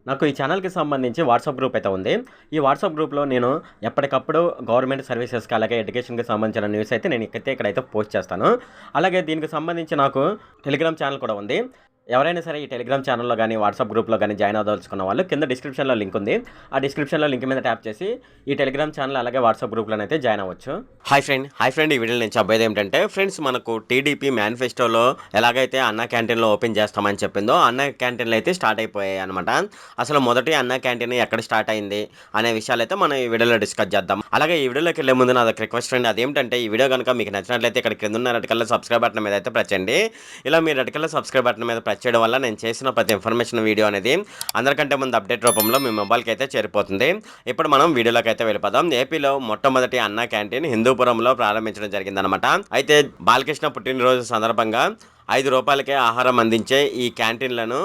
నాకు ఈ ఛానల్‌కి సంబంధించి వాట్సాప్ గ్రూప్ అయితే ఉంది. ఈ వాట్సాప్ గ్రూప్‌లో నేను ఎప్పటికప్పుడు గవర్నమెంట్ సర్వీసెస్‌కి అలాగే ఎడ్యుకేషన్‌కి సంబంధించిన న్యూస్ అయితే నేను ఇక్కడైతే పోస్ట్ చేస్తాను. అలాగే దీనికి సంబంధించి నాకు టెలిగ్రామ్ ఛానల్ కూడా ఉంది. ఎవరైనా సరే ఈ టెలిగ్రామ్ ఛానల్‌లో గాని, వాట్సాప్ గ్రూప్‌లో గాని జాయిన్ అవ్వదలుచుకున్న వాళ్ళు కింద డిస్క్రిప్షన్‌లో లింక్ ఉంది. ఆ డిస్క్రిప్షన్‌లో లింక్ మీద ట్యాప్ చేసి ఈ టెలిగ్రామ్ ఛానల్ అలాగే వాట్సాప్ గ్రూప్‌లోనైతే జాయిన్ అవ్వచ్చు. హాయ్ ఫ్రెండ్ ఈ వీడియోలో నేను చెప్పేది ఏంటంటే ఫ్రెండ్స్ మనకు టీడీపీ మేనిఫెస్టోలో ఎలాగైతే అన్నా క్యాంటీన్‌లో ఓపెన్ చేస్తామని చెప్పిందో అన్నా క్యాంటీన్‌లు అయితే స్టార్ట్ అయిపోయాయి అనమాట. అసలు మొదటి అన్నా క్యాంటీన్ ఎక్కడ స్టార్ట్ అయింది అనే విషయాలైతే మనం ఈ వీడియోలో డిస్కస్ చేద్దాం. అలాగే ఈ వీడియోలోకి వెళ్ళే ముందు నాదొక రిక్వెస్ట్ ఫ్రెండ్, అదేంటంటే ఈ వీడియో గనుక మీకు నచ్చినట్లయితే ఇక్కడ కింద ఉన్న రెడ్ కలర్ సబ్స్క్రైబ్ బటన్ మీద అయితే ప్రెస్ చేయండి. ఇలా మీరు రెడ్ కలర్ సబ్స్క్రైబ్ బటన్ మీద ప్రెస్ చేయడం వల్ల నేను చేసిన ప్రతి ఇన్ఫర్మేషన్ వీడియో అనేది అందరికంటే ముందు అప్డేట్ రూపంలో మీ మొబైల్కి అయితే చేరిపోతుంది. ఇప్పుడు మనం వీడియోలోకి అయితే వెళ్ళిపోదాం. ఏపీలో మొట్టమొదటి అన్నా క్యాంటీన్ హిందూపురంలో ప్రారంభించడం జరిగిందనమాట. అయితే బాలకృష్ణ పుట్టినరోజు సందర్భంగా ₹5కే ఆహారం అందించే ఈ క్యాంటీన్లను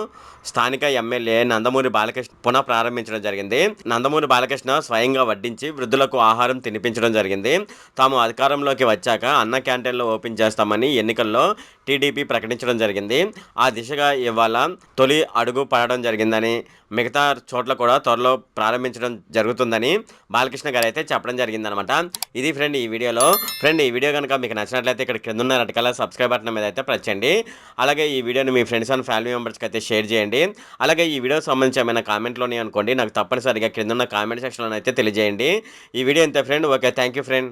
స్థానిక ఎమ్మెల్యే నందమూరి బాలకృష్ణ పునః ప్రారంభించడం జరిగింది. నందమూరి బాలకృష్ణ స్వయంగా వడ్డించి వృద్ధులకు ఆహారం తినిపించడం జరిగింది. తాము అధికారంలోకి వచ్చాక అన్న క్యాంటీన్లు ఓపెన్ చేస్తామని ఎన్నికల్లో టీడీపీ ప్రకటించడం జరిగింది. ఆ దిశగా ఇవాళ తొలి అడుగు పడడం జరిగిందని, మిగతా చోట్ల కూడా త్వరలో ప్రారంభించడం జరుగుతుందని బాలకృష్ణ గారు అయితే చెప్పడం జరిగిందనమాట. ఇది ఫ్రెండ్ ఈ వీడియోలో. ఫ్రెండ్ ఈ వీడియో కనుక మీకు నచ్చినట్లయితే ఇక్కడ కింద ఉన్న రెడ్ కలర్ సబ్స్క్రైబ్ బటన్ మీద అయితే ప్రెస్ చేయండి. అలాగే ఈ వీడియోని మీ ఫ్రెండ్స్ అండ్ ఫ్యామిలీ మెంబర్స్కి అయితే షేర్ చేయండి. అలాగే ఈ వీడియోకి సంబంధించి ఏమైనా కామెంట్లోని అనుకోండి, నాకు తప్పనిసరిగా కింద ఉన్న కామెంట్ సెక్షన్లో అయితే తెలియజేయండి. ఈ వీడియో ఇంతే friend. Okay, thank you friend.